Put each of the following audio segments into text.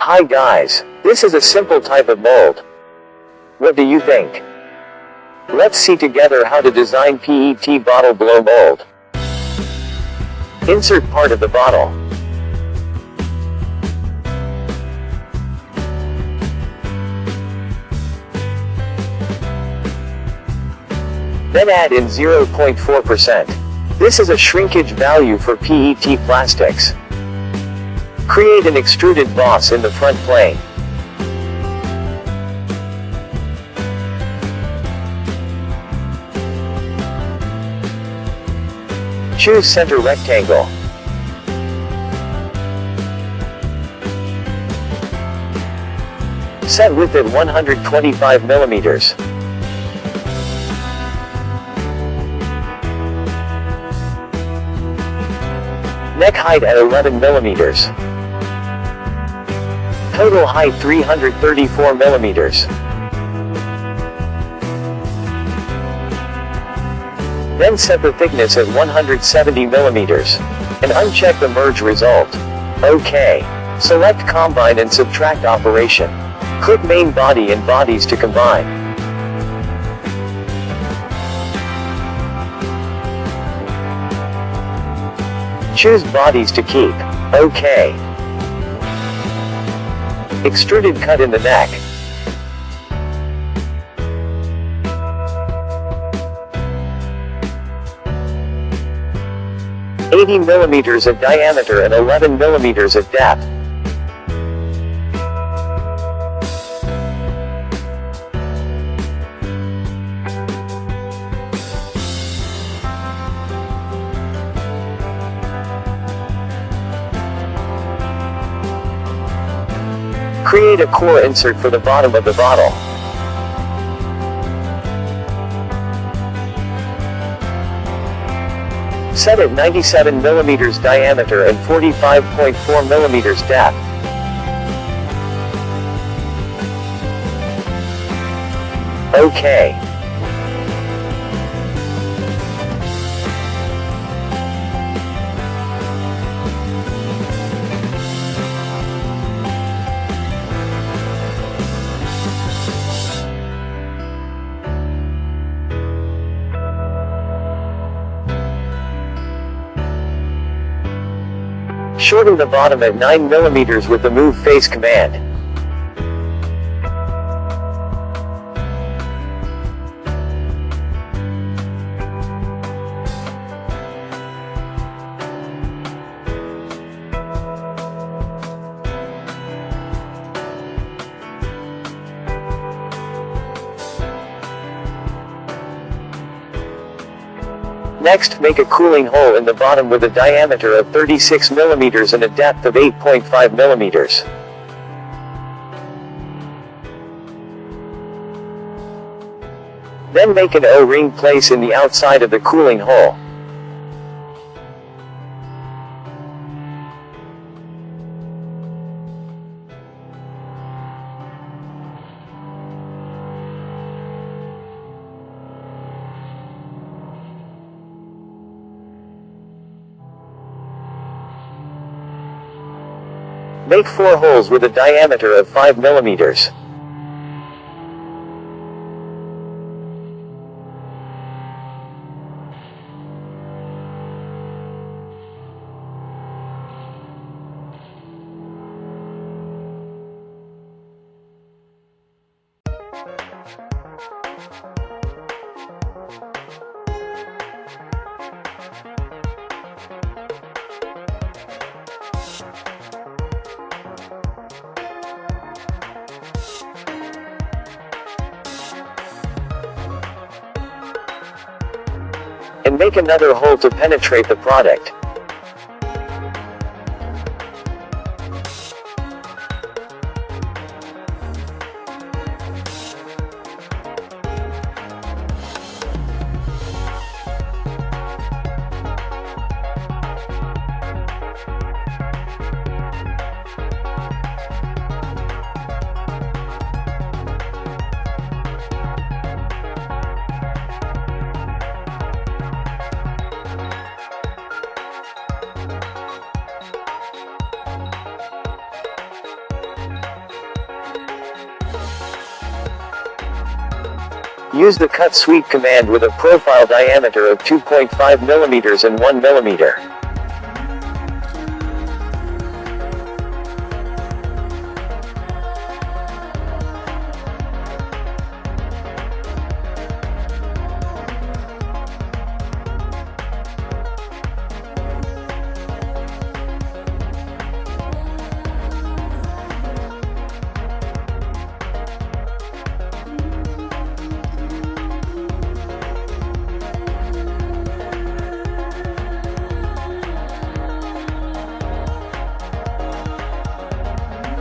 Hi guys, this is a simple type of mold. What do you think? Let's see together how to design PET bottle blow mold. Insert part of the bottle. Then add in 0.4%. This is a shrinkage value for PET plastics. Create an extruded boss in the front plane. Choose center rectangle. Set width at 125 millimeters. Neck height at 11 millimeters. Total height 334 millimeters. Then set the thickness at 170 millimeters. And uncheck the merge result. OK. Select combine and subtract operation. Click main body and bodies to combine. Choose bodies to keep. OK. Extruded cut in the neck. $80 millimeters of diameter and 11 millimeters of depth. Create a core insert for the bottom of the bottle. Set at 97 millimeters diameter and 45.4 millimeters depth. OK. Shorten the bottom at 9 millimeters with the move face command. Next, make a cooling hole in the bottom with a diameter of 36 millimeters and a depth of 8.5 millimeters. Then make an O-ring place in the outside of the cooling hole. Make 4 holes with a diameter of 5 millimeters. And make another hole to penetrate the product. Use the cut sweep command with a profile diameter of 2.5 mm and 1 mm.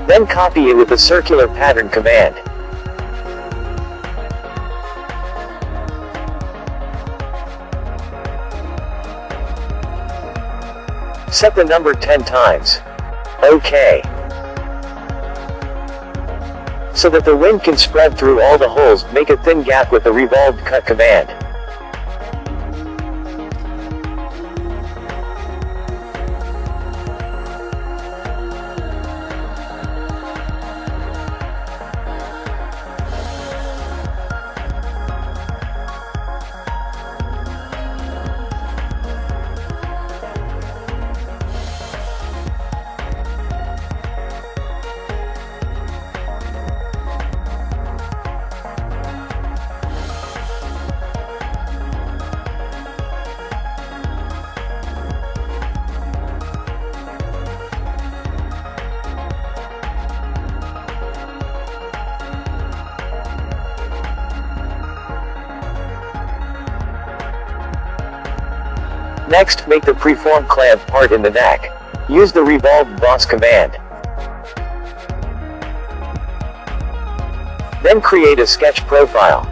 Then copy it with the circular pattern command. Set the number 10 times. OK. So that the wind can spread through all the holes, make a thin gap with the revolved cut command. Next, make the preformed clamp part in the neck. Use the revolved boss command. Then create a sketch profile.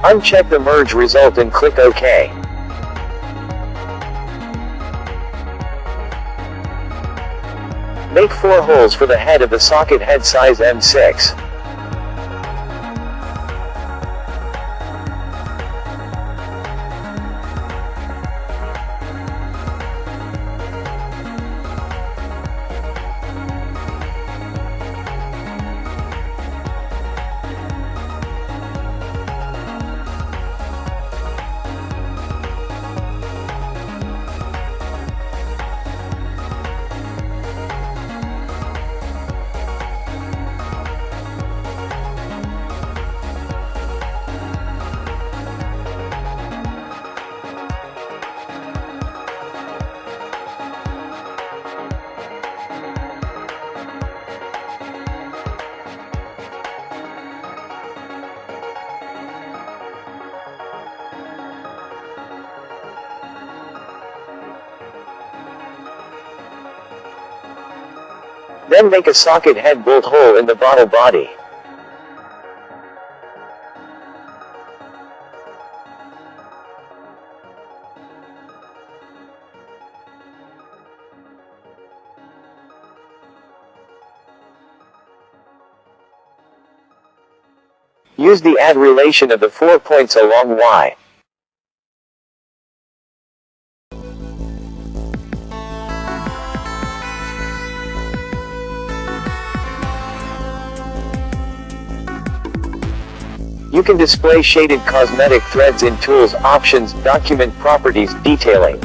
Uncheck the merge result and click OK. Make 4 holes for the head of the socket head size M6. Then make a socket head bolt hole in the bottle body. Use the add relation of the 4 points along Y. You can display shaded cosmetic threads in Tools, Options, Document Properties, Detailing.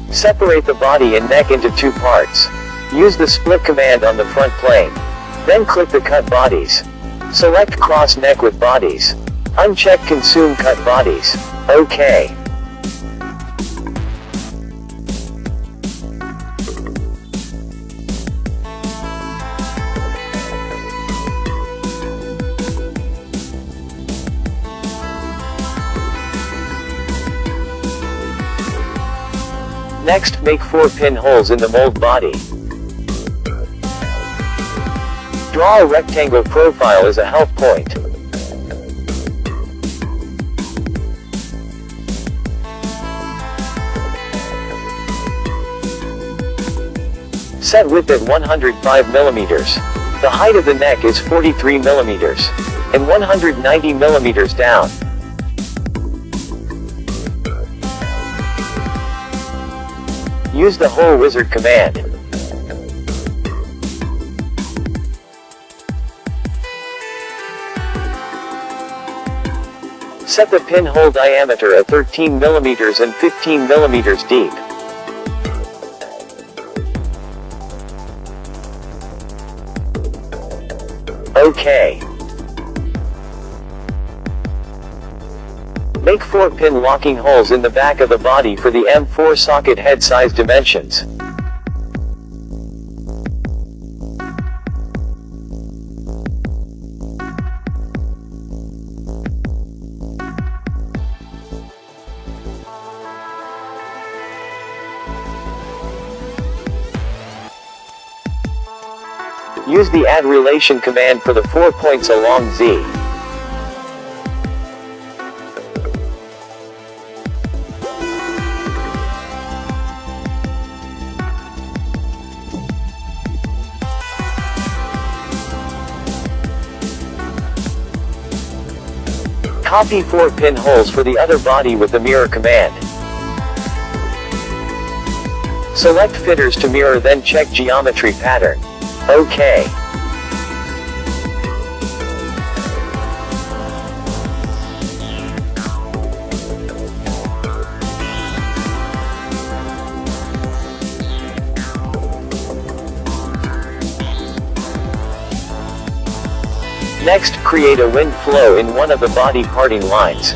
Separate the body and neck into 2 parts. Use the split command on the front plane. Then click the cut bodies. Select cross neck with bodies. Uncheck consume cut bodies. OK. Next, make 4 pinholes in the mold body. Draw a rectangle profile as a help point. Set width at 105 millimeters. The height of the neck is 43 millimeters. And 190 millimeters down. Use the hole wizard command. Set the pinhole diameter at 13 millimeters and 15 millimeters deep. OK. Make 4 pin locking holes in the back of the body for the M4 socket head size dimensions. Use the add relation command for the 4 points along Z. Copy 4 pinholes for the other body with the mirror command. Select fitters to mirror, then check geometry pattern. OK. Next, create a wind flow in one of the body parting lines.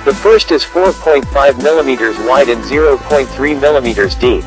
The first is 4.5 millimeters wide and 0.3 millimeters deep.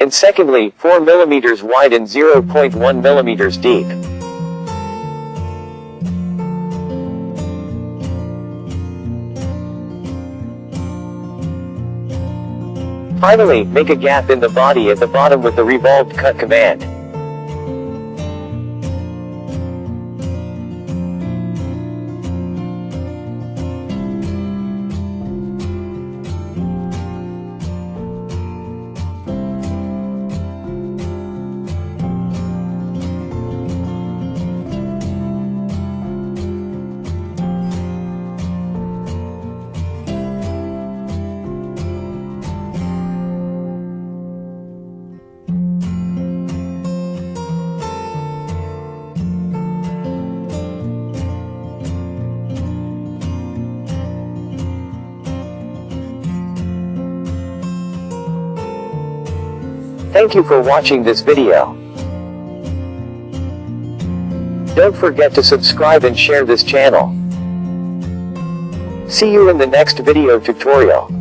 And secondly, 4 millimeters wide and 0.1 millimeters deep. Finally, make a gap in the body at the bottom with the revolved cut command. Thank you for watching this video. Don't forget to subscribe and share this channel. See you in the next video tutorial.